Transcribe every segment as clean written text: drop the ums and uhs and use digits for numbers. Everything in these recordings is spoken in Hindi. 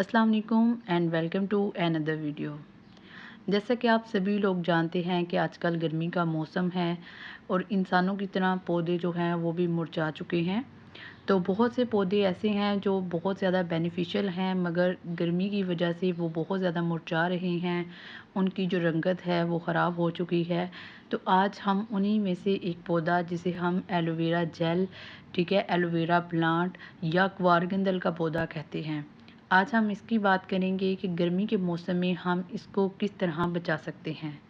अस्सलाम वालेकुम and welcome to another video. जैसा कि आप सभी लोग जानते हैं कि आजकल गर्मी का मौसम है और इंसानों की तरह पौधे जो हैं वो भी मुरझा चुके हैं। तो बहुत से पौधे ऐसे हैं जो बहुत ज़्यादा बेनिफिशियल हैं, मगर गर्मी की वजह से वो बहुत ज़्यादा मुरझा रहे हैं। उनकी जो रंगत है वो ख़राब हो चुकी है। तो आज हम उन्हीं में से एक पौधा जिसे हम एलोवेरा जेल, ठीक है, एलोवेरा प्लांट या क्वारगंदल का पौधा कहते हैं, आज हम इसकी बात करेंगे कि गर्मी के मौसम में हम इसको किस तरह बचा सकते हैं।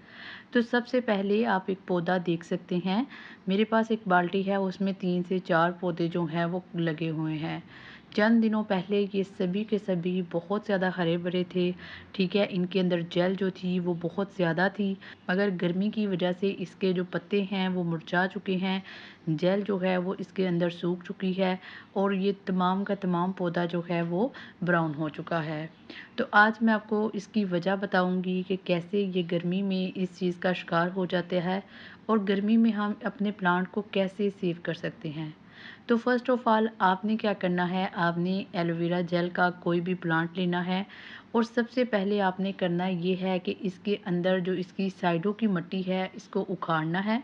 तो सबसे पहले आप एक पौधा देख सकते हैं। मेरे पास एक बाल्टी है, उसमें 3 से 4 पौधे जो हैं वो लगे हुए हैं। चंद दिनों पहले ये सभी के सभी बहुत ज़्यादा हरे-भरे थे, ठीक है? इनके अंदर जेल जो थी वो बहुत ज़्यादा थी, मगर गर्मी की वजह से इसके जो पत्ते हैं वो मुरझा चुके हैं। जेल जो है वो इसके अंदर सूख चुकी है और ये तमाम का तमाम पौधा जो है वो ब्राउन हो चुका है। तो आज मैं आपको इसकी वजह बताऊंगी कि कैसे ये गर्मी में इस चीज़ का शिकार हो जाता है और गर्मी में हम अपने प्लांट को कैसे सेव कर सकते हैं। तो फर्स्ट ऑफ ऑल आपने क्या करना है, आपने एलोवेरा जेल का कोई भी प्लांट लेना है और सबसे पहले आपने करना ये है कि इसके अंदर जो इसकी साइडों की मिट्टी है इसको उखाड़ना है।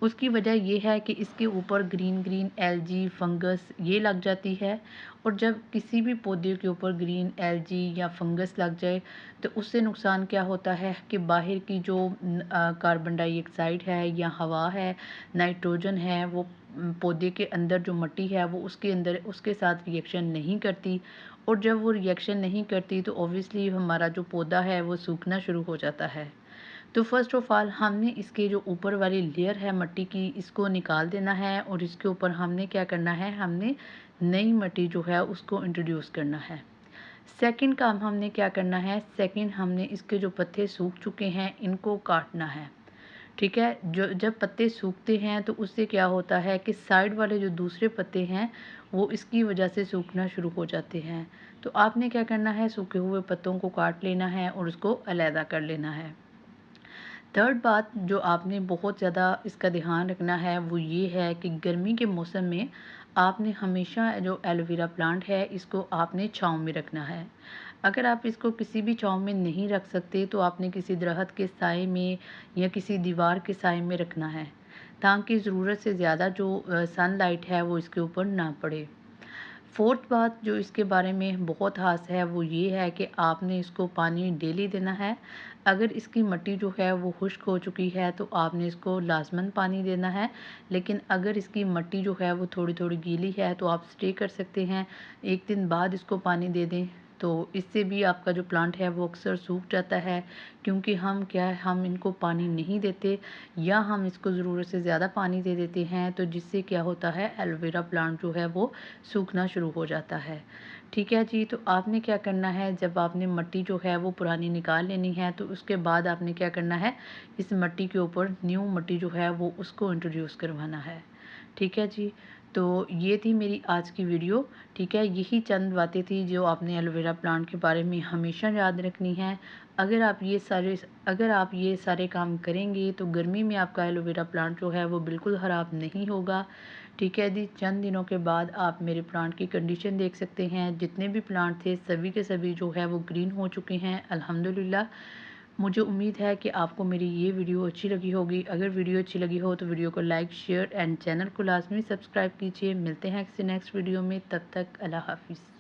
उसकी वजह ये है कि इसके ऊपर ग्रीन ग्रीन एलजी फंगस ये लग जाती है और जब किसी भी पौधे के ऊपर ग्रीन एलजी या फंगस लग जाए तो उससे नुकसान क्या होता है कि बाहर की जो कार्बन डाइऑक्साइड है या हवा है, नाइट्रोजन है, वो पौधे के अंदर जो मिट्टी है वो उसके अंदर उसके साथ रिएक्शन नहीं करती और जब वो रिएक्शन नहीं करती तो ऑब्वियसली हमारा जो पौधा है वो सूखना शुरू हो जाता है। तो फर्स्ट ऑफ ऑल हमने इसके जो ऊपर वाली लेयर है मिट्टी की इसको निकाल देना है और इसके ऊपर हमने क्या करना है, हमने नई मिट्टी जो है उसको इंट्रोड्यूस करना है। सेकंड काम हमने क्या करना है, सेकंड हमने इसके जो पत्ते सूख चुके हैं इनको काटना है। ठीक है, जो जब पत्ते सूखते हैं तो उससे क्या होता है कि साइड वाले जो दूसरे पत्ते हैं वो इसकी वजह से सूखना शुरू हो जाते हैं। तो आपने क्या करना है, सूखे हुए पत्तों को काट लेना है और उसको अलहदा कर लेना है। थर्ड बात जो आपने बहुत ज़्यादा इसका ध्यान रखना है वो ये है कि गर्मी के मौसम में आपने हमेशा जो एलोवेरा प्लांट है इसको आपने छाँव में रखना है। अगर आप इसको किसी भी छाँव में नहीं रख सकते तो आपने किसी दरख्त के साए में या किसी दीवार के साए में रखना है, ताकि ज़रूरत से ज़्यादा जो सनलाइट है वो इसके ऊपर ना पड़े। फोर्थ बात जो इसके बारे में बहुत ख़ास है वो ये है कि आपने इसको पानी डेली देना है। अगर इसकी मिट्टी जो है वो खुश्क हो चुकी है तो आपने इसको लाजमन पानी देना है, लेकिन अगर इसकी मिट्टी जो है वो थोड़ी थोड़ी गीली है तो आप स्टे कर सकते हैं, एक दिन बाद इसको पानी दे दें। तो इससे भी आपका जो प्लांट है वो अक्सर सूख जाता है, क्योंकि हम क्या है, हम इनको पानी नहीं देते या हम इसको ज़रूरत से ज़्यादा पानी दे देते हैं, तो जिससे क्या होता है एलोवेरा प्लांट जो है वो सूखना शुरू हो जाता है। ठीक है जी, तो आपने क्या करना है, जब आपने मिट्टी जो है वो पुरानी निकाल लेनी है तो उसके बाद आपने क्या करना है, इस मिट्टी के ऊपर न्यू मिट्टी जो है वो उसको इंट्रोड्यूस करवाना है। ठीक है जी, तो ये थी मेरी आज की वीडियो। ठीक है, यही चंद बातें थी जो आपने एलोवेरा प्लांट के बारे में हमेशा याद रखनी है। अगर आप ये सारे काम करेंगे तो गर्मी में आपका एलोवेरा प्लांट जो है वो बिल्कुल ख़राब नहीं होगा। ठीक है जी, चंद दिनों के बाद आप मेरे प्लांट की कंडीशन देख सकते हैं। जितने भी प्लांट थे सभी के सभी जो है वो ग्रीन हो चुके हैं अल्हम्दुलिल्लाह। मुझे उम्मीद है कि आपको मेरी ये वीडियो अच्छी लगी होगी। अगर वीडियो अच्छी लगी हो तो वीडियो को लाइक, शेयर एंड चैनल को लाजमी सब्सक्राइब कीजिए। मिलते हैं किसी नेक्स्ट वीडियो में, तब तक अल्लाह हाफ़िज़।